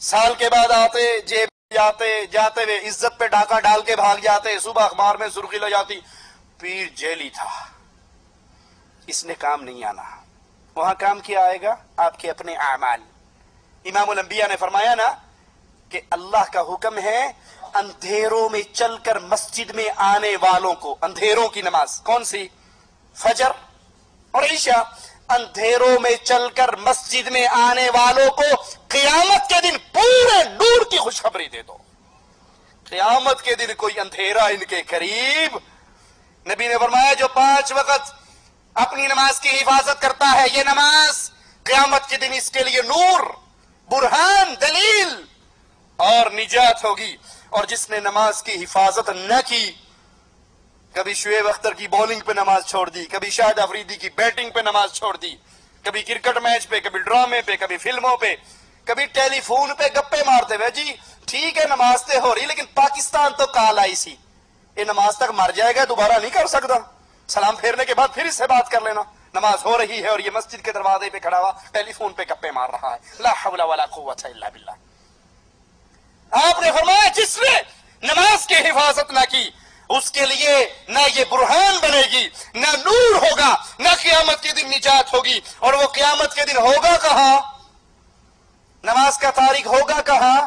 سال کے بعد آتے جیب جاتے ہوئے عزت پہ ڈاکہ ڈال کے بھاگ جاتے، صبح اخبار میں سرخی لگ جاتی پیر جیلی تھا۔ اس نے کام نہیں آنا، وہاں کام کیا آئے گا؟ آپ کے اپنے اعمال۔ امام الانبیاء نے فرمایا نا کہ اللہ کا حکم ہے اندھیروں میں چل کر مسجد میں آنے والوں کو، اندھیروں کی نماز کون سی؟ فجر اور عشاء۔ اندھیروں میں چل کر مسجد میں آنے والوں کو قیامت کے دن پورے نور کی خوشخبری دے دو۔ قیامت کے دن کوئی اندھیرا ان کے قریب۔ نبی نے فرمایا جو 5 وقت اپنی نماز کی حفاظت کرتا ہے، یہ نماز قیامت کے دن اس کے لیے نور، برہان، دلیل اور نجات ہوگی۔ اور جس نے نماز کی حفاظت نہ کی، کبھی شعیب اختر کی بولنگ پہ نماز چھوڑ دی، کبھی شاہد افریدی کی بیٹنگ پہ نماز چھوڑ دی، کبھی کرکٹ میچ پہ، کبھی ڈرامے پہ، کبھی فلموں پہ، کبھی ٹیلی فون پہ گپے مارتے ہوئے، جی ٹھیک ہے نماز تے ہو رہی لیکن پاکستان تو کال آئی سی، یہ نماز تک مر جائے گا دوبارہ نہیں کر سکتا، سلام پھیرنے کے بعد پھر اس سے بات کر لینا۔ نماز ہو رہی ہے اور یہ مسجد کے دروازے پہ کھڑا ہوا ٹیلی فون پہ گپے مار رہا ہے۔ لا حول ولا قوت الا باللہ۔ آپ نے فرمایا جس نے نماز کی حفاظت نہ کی اس کے لیے نہ یہ برہان بنے گی، نہ نور ہوگا، نہ قیامت کے دن نجات ہوگی۔ اور وہ قیامت کے دن ہوگا کہاں؟ نماز کا تارک ہوگا کہاں؟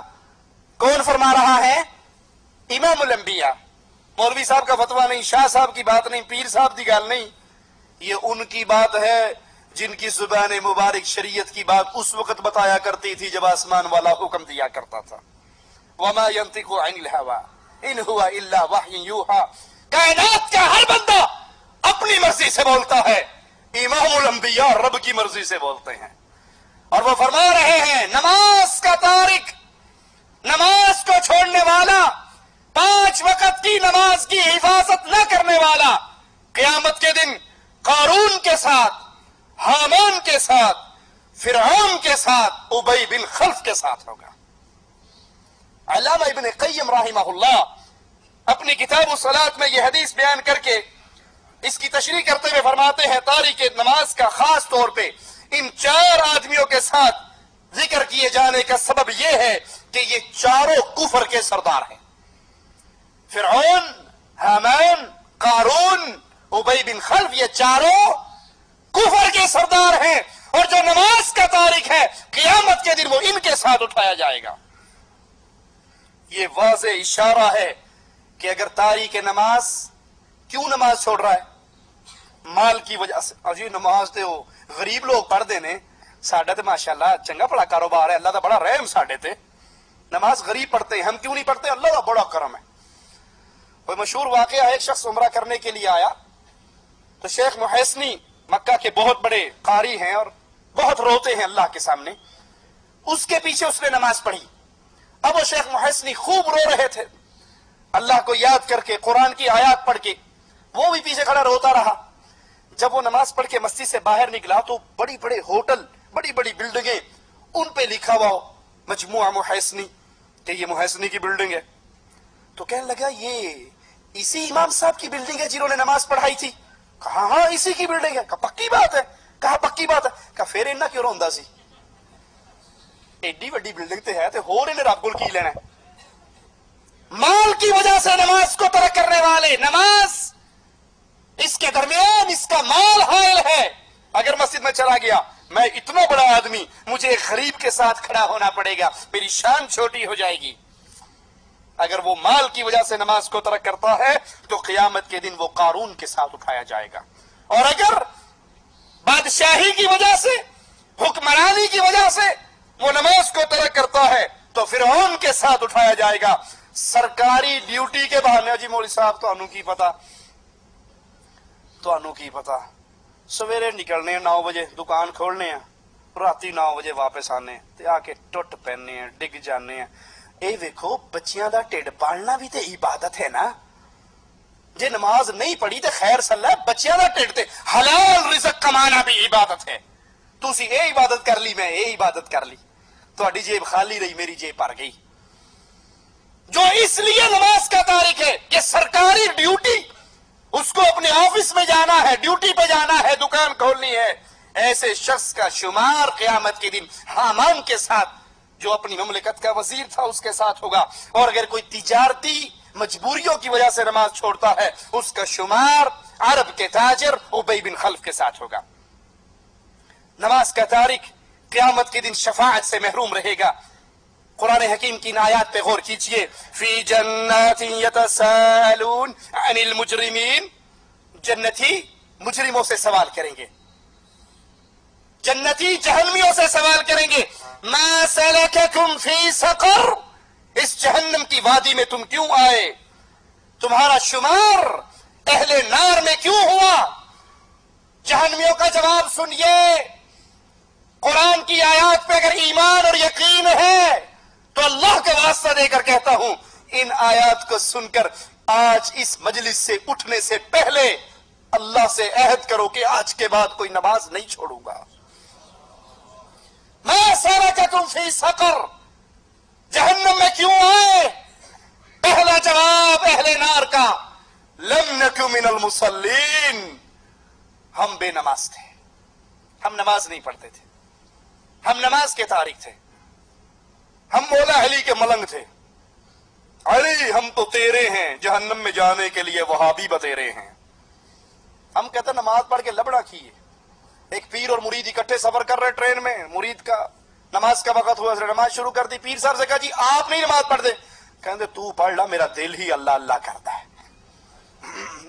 کون فرما رہا ہے؟ امام الانبیاء۔ مولوی صاحب کا فتویٰ نہیں، شاہ صاحب کی بات نہیں، پیر صاحب کی گال نہیں، یہ ان کی بات ہے جن کی زبان مبارک شریعت کی بات اس وقت بتایا کرتی تھی جب آسمان والا حکم دیا کرتا تھا۔ وما ينطق عن الهوى ان هو الا وحی یوحى۔ کائنات کا ہر بندہ اپنی مرضی سے بولتا ہے، امام الانبیاء رب کی مرضی سے بولتے ہیں۔ اور وہ فرما رہے ہیں نماز کا تارک، نماز کو چھوڑنے والا، 5 وقت کی نماز کی حفاظت نہ کرنے والا، قیامت کے دن قارون کے ساتھ، حامان کے ساتھ، فرعون کے ساتھ، ابی بن خلف کے ساتھ ہوگا۔ علامہ ابن قیم رحمہ اللہ اپنی کتاب الصلاۃ میں یہ حدیث بیان کر کے اس کی تشریح کرتے ہوئے فرماتے ہیں تاریک نماز کا خاص طور پہ ان 4 آدمیوں کے ساتھ ذکر کیے جانے کا سبب یہ ہے کہ یہ چاروں کفر کے سردار ہیں۔ فرعون، حامان، قارون، ابی بن خلف، یہ چاروں کفر کے سردار ہیں، اور جو نماز کا تارک ہے قیامت کے دن وہ ان کے ساتھ اٹھایا جائے گا۔ یہ واضح اشارہ ہے کہ اگر تاریک نماز کیوں نماز چھوڑ رہا ہے؟ مال کی وجہ سے۔ اجی نماز تے وہ غریب لوگ پڑھ دینے، ساڈا تے ماشاءاللہ چنگا بڑا کاروبار ہے، اللہ دا بڑا رحم ساڈے تے، نماز غریب پڑھتے ہیں، ہم کیوں نہیں پڑھتے؟ اللہ دا بڑا کرم ہے۔ کوئی مشہور واقعہ ہے، ایک شخص عمرہ کرنے کے لیے آیا تو شیخ محسنی مکہ کے بہت بڑے قاری ہیں اور بہت روتے ہیں اللہ کے سامنے، اس کے پیچھے اس نے نماز پڑھی۔ اب وہ شیخ محسنی خوب رو رہے تھے، اللہ کو یاد کر کے، قرآن کی آیات پڑھ کے، وہ بھی پیچھے کھڑا روتا رہا۔ جب وہ نماز پڑھ کے مسجد سے باہر نکلا تو بڑی بڑے ہوٹل، بڑی بڑی بلڈنگیں، ان پہ لکھا ہوا مجموعہ محسنی کہ یہ محسنی کی بلڈنگ ہے۔ تو کہنے لگا یہ اسی امام صاحب کی بلڈنگ ہے جنہوں نے نماز پڑھائی تھی؟ کہا ہاں اسی کی بلڈنگ ہے۔ کہا پکی بات ہے؟ کہا پکی بات ہے۔ کہا پھر انہاں کیوں روندا سی؟ ایڈی وڈی بلڈنگ تے ہے تے ہور انہیں رب کول کی لینا ہے؟ مال کی وجہ سے نماز کو ترک کرنے والے، نماز اس کے درمیان اس کا مال حائل ہے۔ اگر مسجد میں چلا گیا، میں اتنا بڑا آدمی، مجھے ایک غریب کے ساتھ کھڑا ہونا پڑے گا، میری شان چھوٹی ہو جائے گی۔ اگر وہ مال کی وجہ سے نماز کو ترک کرتا ہے تو قیامت کے دن وہ قارون کے ساتھ اٹھایا جائے گا، اور اگر بادشاہی کی وجہ سے، حکمرانی کی وجہ سے وہ نماز کو ترک کرتا ہے تو فرعون کے ساتھ اٹھایا جائے گا۔ سرکاری ڈیوٹی کے بہانے، جی مولوی صاحب تانوں کی پتا، تانوں کی پتا، سویرے نکلنے 9 بجے دکان کھولنے ہیں، راتی 9 بجے واپس آنے تے آ کے ٹوٹ پہننے ہیں، ڈگ جانے ہیں۔ اے ویکھو بچیاں دا ٹھڈ پالنا بھی تے عبادت ہے نا۔ جے نماز نہیں پڑھی تے خیر صلاح، بچیاں دا ٹھڈ تے حلال رزق کمانا بھی عبادت ہے۔ تسی اے عبادت کر لی، میں اے عبادت کر لی، تہاڈی جیب خالی رہی، میری جیب بھر گئی۔ جو اس لیے نماز کا تارک ہے کہ سرکاری ڈیوٹی، اس کو اپنے آفس میں جانا ہے، ڈیوٹی پہ جانا ہے، دکان کھولنی ہے، ایسے شخص کا شمار قیامت کے دن حامان کے ساتھ جو اپنی مملکت کا وزیر تھا اس کے ساتھ ہوگا، اور اگر کوئی تجارتی مجبوریوں کی وجہ سے نماز چھوڑتا ہے اس کا شمار عرب کے تاجر ابی بن خلف کے ساتھ ہوگا۔ نماز کا تارک قیامت کے دن شفاعت سے محروم رہے گا۔ قرآن حکیم کی ان آیات پہ غور کیجئے، فی جنات یتساءلون عن المجرمین، جنتی مجرموں سے سوال کریں گے، جنتی جہنمیوں سے سوال کریں گے، ما سلککم فی سقر، اس جہنم کی وادی میں تم کیوں آئے، تمہارا شمار اہل نار میں کیوں ہوا؟ جہنمیوں کا جواب سنیے، قرآن کی آیات پہ اگر ایمان اور یقین ہے تو اللہ کا واسطہ دے کر کہتا ہوں، ان آیات کو سن کر آج اس مجلس سے اٹھنے سے پہلے اللہ سے عہد کرو کہ آج کے بعد کوئی نماز نہیں چھوڑوں گا۔ ما سلککم فی سقر، جہنم میں کیوں آئے؟ پہلا جواب اہل نار کا، لم نک من المصلین، ہم بے نماز تھے، ہم نماز نہیں پڑھتے تھے، ہم نماز کے تارک تھے، ہم مولا علی کے ملنگ تھے، علی ہم تو تیرے ہیں، جہنم میں جانے کے لیے وہابی بتیرے ہیں۔ ہم کہتے ہیں نماز پڑھ کے لبڑا کیے۔ ایک پیر اور مرید اکٹھے سفر کر رہے ٹرین میں، مرید کا نماز کا وقت ہوا، نماز شروع کر دی، پیر صاحب سے کہا جی آپ نہیں نماز پڑھ دے، کہتے تو پڑھ لا، میرا دل ہی اللہ اللہ کرتا ہے،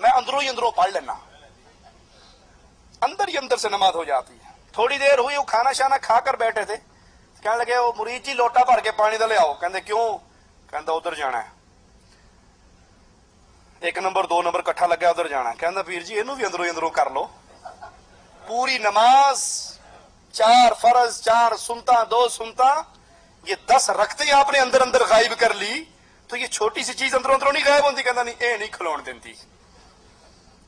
میں اندروں ہی اندروں پڑھ لینا، اندر ہی اندر سے نماز ہو جاتی ہے۔ تھوڑی دیر ہوئی، وہ کھانا شانا کھا کر بیٹھے تھے، کہنے لگے وہ مرید جی لوٹا بھر کے پانی دے لے آؤ، کہتے کیوں؟ کہتا ادھر جانا ہے، 1 نمبر 2 نمبر کٹھا لگا ادھر جانا ہے، کہتا پیر جی اینو بھی اندروں اندروں کر لو۔ پوری نماز 4 فرض 4 سنتا 2 سنتا، یہ 10 رکھتے آپ نے اندر اندر غائب کر لی، تو یہ چھوٹی سی چیز اندروں اندروں نہیں غائب ہوتی؟ کہتا نہیں اے نہیں کھلون دیتی۔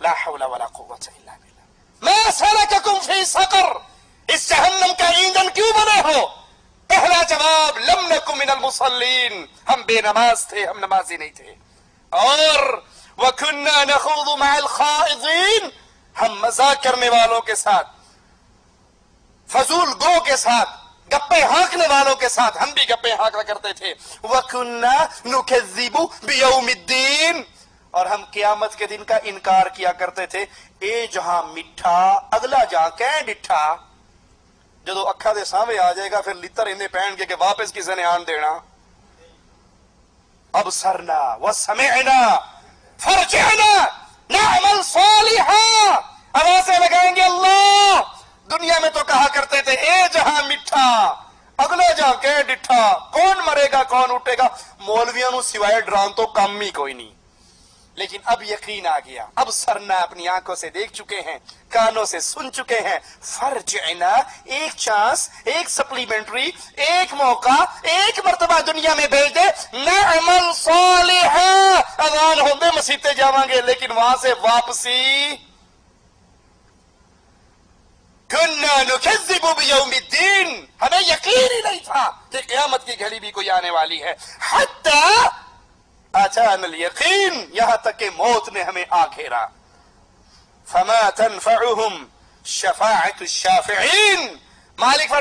لا حول ولا قوت الا باللہ۔ ما سلککم فی سقر، اس جہنم کا ایندھن کیوں بنے ہو؟ پہلا جواب لم نک من المصلین، ہم بے نماز تھے، ہم نمازی نہیں تھے۔ اور وَكُنَّا نَخُوضُ مَعَ الْخَائِضِينَ، ہم مذاق کرنے والوں کے ساتھ، فضول گو کے ساتھ، گپے ہانکنے والوں کے ساتھ ہم بھی گپے ہانکا کرتے تھے۔ وَكُنَّا نُكَذِّبُ بِيَوْمِ الدِّينِ، اور ہم قیامت کے دن کا انکار کیا کرتے تھے۔ اے جہاں مٹھا اگلا جہاں کہ ڈٹھا، جدو اکھا دے سامنے آ جائے گا پھر لتر اندے پہن کے کہ واپس کسے نے آن دینا۔ ابصرنا وسمعنا فرجعنا نعمل صالحا، آوازیں لگائیں گے اللہ، دنیا میں تو کہا کرتے تھے اے جہاں مٹھا اگلا جہاں کہ ڈٹھا، کون مرے گا کون اٹھے گا، مولویوں نو سوائے ڈران تو کم ہی کوئی نہیں۔ لیکن اب یقین آ گیا، اب سرنا اپنی آنکھوں سے دیکھ چکے ہیں، کانوں سے سن چکے ہیں، فرجعنا، ایک چانس، ایک سپلیمنٹری، ایک موقع، ایک مرتبہ دنیا میں بھیج دے، نعمل صالحا، اذان ہوندے مسیتے جاواں گے، لیکن وہاں سے واپسی کننا نکذب بیوم الدین، ہمیں یقین ہی نہیں تھا کہ قیامت کی گھڑی بھی کوئی آنے والی ہے، حتی آتانا الیقین، یہاں تک کہ موت نے ہمیں آ گھیرا۔ فما تنفعهم شفاعت الشافعین، مالک